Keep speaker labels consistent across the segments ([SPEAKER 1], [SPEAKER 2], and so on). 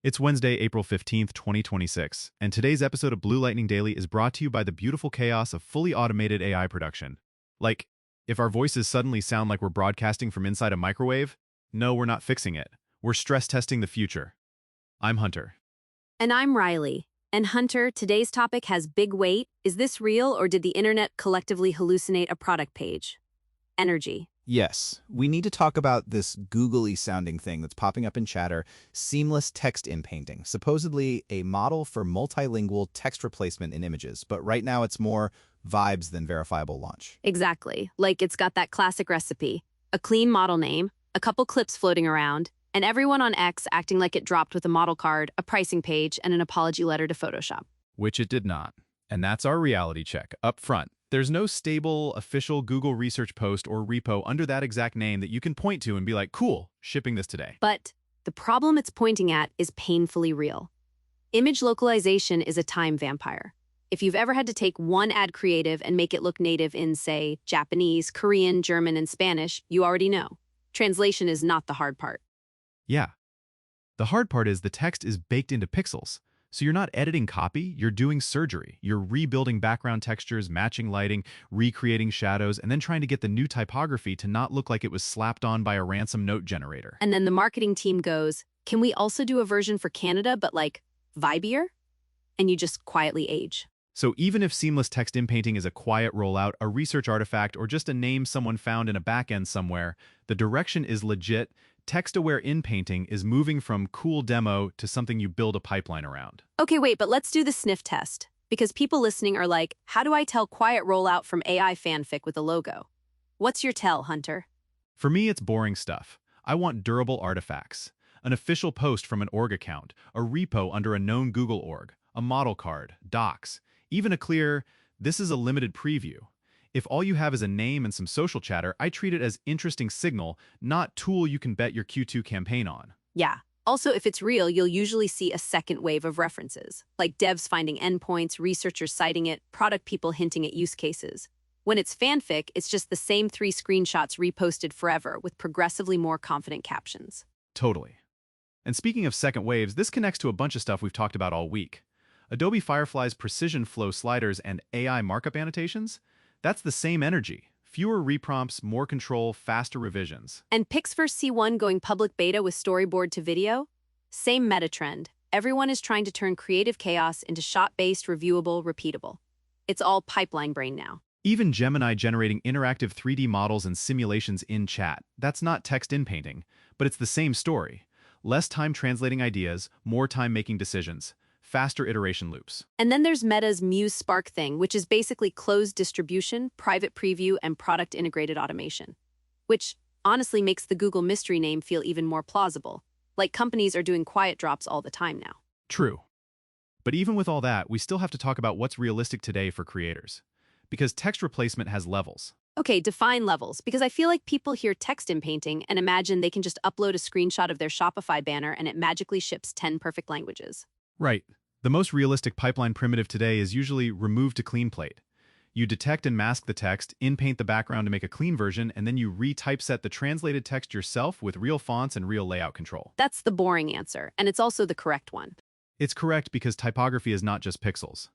[SPEAKER 1] It's Wednesday, April 15th, 2026, and today's episode of Blue Lightning Daily is brought to you by the beautiful chaos of fully automated AI production. Like, if our voices suddenly sound like we're broadcasting from inside a microwave, no, we're not fixing it. We're stress testing the future. I'm Hunter.
[SPEAKER 2] And I'm Riley. And Hunter, today's topic has big weight. Is this real, or did the internet collectively hallucinate a product page? Energy.
[SPEAKER 3] Yes, we need to talk about this googly sounding thing that's popping up in chatter, seamless text inpainting, supposedly a model for multilingual text replacement in images, but right now it's more vibes than verifiable launch.
[SPEAKER 2] Exactly. Like it's got that classic recipe. A clean model name, a couple clips floating around, and everyone on X acting like it dropped with a model card, a pricing page, and an apology letter to Photoshop.
[SPEAKER 1] Which it did not. And that's our reality check, up front. There's no stable, official Google research post or repo under that exact name that you can point to and be like, cool, shipping this today.
[SPEAKER 2] But the problem it's pointing at is painfully real. Image localization is a time vampire. If you've ever had to take one ad creative and make it look native in, say, Japanese, Korean, German, and Spanish, you already know. Translation is not the hard part.
[SPEAKER 1] Yeah. The hard part is the text is baked into pixels. So you're not editing copy, you're doing surgery. You're rebuilding background textures, matching lighting, recreating shadows, and then trying to get the new typography to not look like it was slapped on by a ransom note generator.
[SPEAKER 2] And then the marketing team goes, can we also do a version for Canada, but like vibier? And you just quietly age.
[SPEAKER 1] So even if seamless text inpainting is a quiet rollout, a research artifact, or just a name someone found in a backend somewhere, the direction is legit. Text-aware inpainting is moving from cool demo to something you build a pipeline around.
[SPEAKER 2] Okay, wait, but let's do the sniff test. Because people listening are like, how do I tell quiet rollout from AI fanfic with a logo? What's your tell, Hunter?
[SPEAKER 1] For me, it's boring stuff. I want durable artifacts. An official post from an org account, a repo under a known Google org, a model card, docs, even a clear, this is a limited preview. If all you have is a name and some social chatter, I treat it as interesting signal, not tool you can bet your Q2 campaign on.
[SPEAKER 2] Yeah. Also, if it's real, you'll usually see a second wave of references, like devs finding endpoints, researchers citing it, product people hinting at use cases. When it's fanfic, it's just the same 3 screenshots reposted forever with progressively more confident captions.
[SPEAKER 1] Totally. And speaking of second waves, this connects to a bunch of stuff we've talked about all week. Adobe Firefly's precision flow sliders and AI markup annotations? That's the same energy. Fewer reprompts, more control, faster revisions.
[SPEAKER 2] And PixVerse C1 going public beta with storyboard to video? Same meta trend. Everyone is trying to turn creative chaos into shot-based, reviewable, repeatable. It's all pipeline brain now.
[SPEAKER 1] Even Gemini generating interactive 3D models and simulations in chat. That's not text inpainting, but it's the same story. Less time translating ideas, more time making decisions. Faster iteration loops.
[SPEAKER 2] And then there's Meta's Muse Spark thing, which is basically closed distribution, private preview, and product integrated automation. Which honestly makes the Google mystery name feel even more plausible. Like companies are doing quiet drops all the time now.
[SPEAKER 1] True. But even with all that, we still have to talk about what's realistic today for creators. Because text replacement has levels.
[SPEAKER 2] Okay, define levels, because I feel like people hear text inpainting and imagine they can just upload a screenshot of their Shopify banner and it magically ships 10 perfect languages.
[SPEAKER 1] Right. The most realistic pipeline primitive today is usually remove to clean plate. You detect and mask the text, inpaint the background to make a clean version, and then you retypeset the translated text yourself with real fonts and real layout control.
[SPEAKER 2] That's the boring answer, and it's also the correct one.
[SPEAKER 1] It's correct because typography is not just pixels.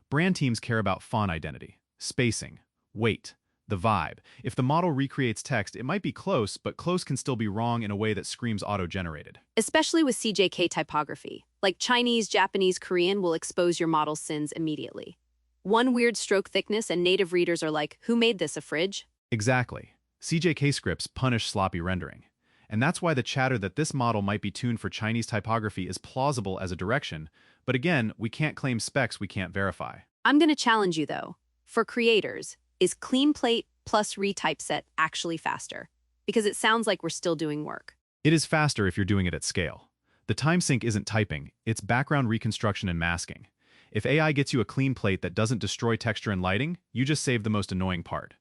[SPEAKER 1] Brand teams care about font identity, spacing, weight, the vibe. If the model recreates text, it might be close, but close can still be wrong in a way that screams auto-generated.
[SPEAKER 2] Especially with CJK typography. Like Chinese, Japanese, Korean will expose your model's sins immediately. One weird stroke thickness and native readers are like, who made this, a fridge?
[SPEAKER 1] Exactly. CJK scripts punish sloppy rendering. And that's why the chatter that this model might be tuned for Chinese typography is plausible as a direction, but again, we can't claim specs we can't verify.
[SPEAKER 2] I'm gonna challenge you though. For creators, is clean plate plus retypeset actually faster? Because it sounds like we're still doing work.
[SPEAKER 1] It is faster if you're doing it at scale. The time sink isn't typing, it's background reconstruction and masking. If AI gets you a clean plate that doesn't destroy texture and lighting, you just save the most annoying part.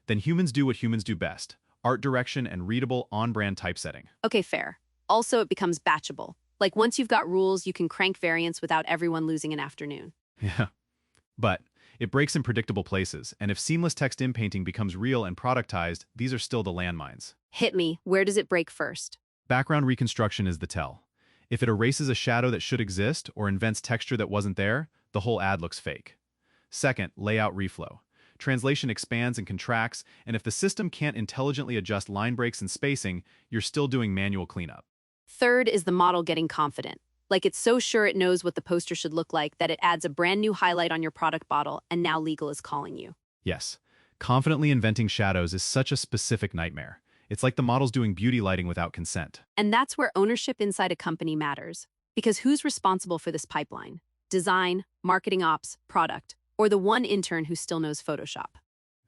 [SPEAKER 1] Then humans do what humans do best, art direction and readable on-brand typesetting.
[SPEAKER 2] Okay, fair. Also, it becomes batchable. Like once you've got rules, you can crank variants without everyone losing an afternoon.
[SPEAKER 1] Yeah. But it breaks in predictable places, and if seamless text inpainting becomes real and productized, these are still the landmines.
[SPEAKER 2] Hit me. Where does it break first?
[SPEAKER 1] Background reconstruction is the tell. If it erases a shadow that should exist or invents texture that wasn't there, the whole ad looks fake. Second, layout reflow. Translation expands and contracts, and if the system can't intelligently adjust line breaks and spacing, you're still doing manual cleanup.
[SPEAKER 2] Third is the model getting confident. Like it's so sure it knows what the poster should look like that it adds a brand new highlight on your product bottle and now legal is calling you.
[SPEAKER 1] Yes, confidently inventing shadows is such a specific nightmare. It's like the model's doing beauty lighting without consent.
[SPEAKER 2] And that's where ownership inside a company matters. Because who's responsible for this pipeline? Design, marketing ops, product, or the one intern who still knows Photoshop?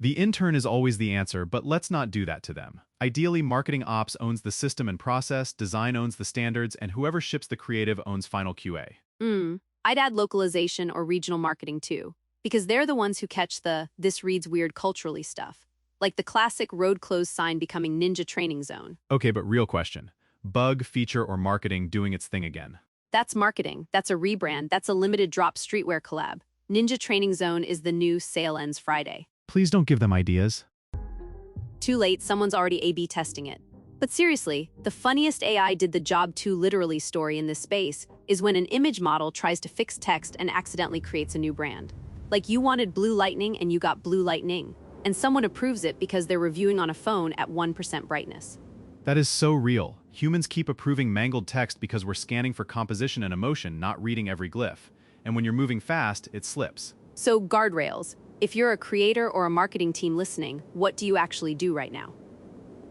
[SPEAKER 1] The intern is always the answer, but let's not do that to them. Ideally, marketing ops owns the system and process, design owns the standards, and whoever ships the creative owns final QA.
[SPEAKER 2] I'd add localization or regional marketing too, because they're the ones who catch the "this reads weird culturally" stuff. Like the classic road closed sign becoming ninja training zone.
[SPEAKER 1] Okay, but real question. Bug, feature, or marketing doing its thing again?
[SPEAKER 2] That's marketing, that's a rebrand, that's a limited drop streetwear collab. Ninja Training Zone is the new sale ends Friday.
[SPEAKER 1] Please don't give them ideas.
[SPEAKER 2] Too late, someone's already A/B testing it. But seriously, the funniest AI did the job too literally story in this space is when an image model tries to fix text and accidentally creates a new brand. Like you wanted blue lightning and you got blue lightning. And someone approves it because they're reviewing on a phone at 1% brightness.
[SPEAKER 1] That is so real. Humans keep approving mangled text because we're scanning for composition and emotion, not reading every glyph. And when you're moving fast, it slips.
[SPEAKER 2] So guardrails. If you're a creator or a marketing team listening, what do you actually do right now?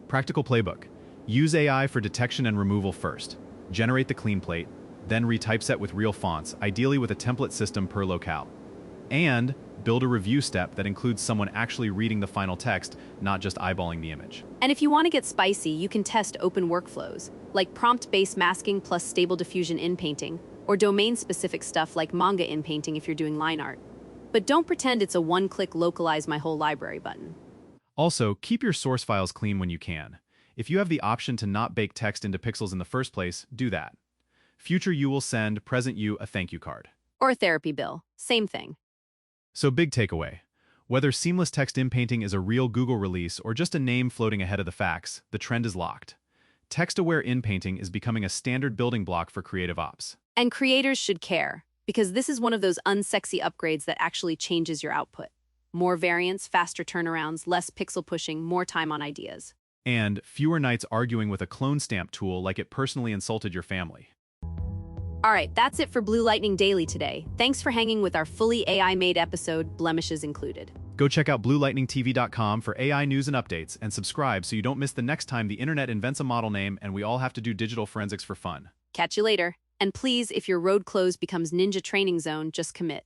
[SPEAKER 1] Practical playbook. Use AI for detection and removal first. Generate the clean plate, then retypeset with real fonts, ideally with a template system per locale. And build a review step that includes someone actually reading the final text, not just eyeballing the image.
[SPEAKER 2] And if you want to get spicy, you can test open workflows, like prompt-based masking plus stable diffusion inpainting, or domain-specific stuff like manga inpainting if you're doing line art. But don't pretend it's a one-click localize my whole library button.
[SPEAKER 1] Also, keep your source files clean when you can. If you have the option to not bake text into pixels in the first place, do that. Future you will send present you a thank you card.
[SPEAKER 2] Or a therapy bill. Same thing.
[SPEAKER 1] So big takeaway. Whether Seamless Text Inpainting is a real Google release or just a name floating ahead of the facts, the trend is locked. Text-aware inpainting is becoming a standard building block for creative ops.
[SPEAKER 2] And creators should care, because this is one of those unsexy upgrades that actually changes your output. More variants, faster turnarounds, less pixel pushing, more time on ideas.
[SPEAKER 1] And fewer nights arguing with a clone stamp tool like it personally insulted your family.
[SPEAKER 2] All right, that's it for Blue Lightning Daily today. Thanks for hanging with our fully AI-made episode, blemishes included.
[SPEAKER 1] Go check out bluelightningtv.com for AI news and updates, and subscribe so you don't miss the next time the internet invents a model name and we all have to do digital forensics for fun.
[SPEAKER 2] Catch you later. And please, if your road closed becomes Ninja Training Zone, just commit.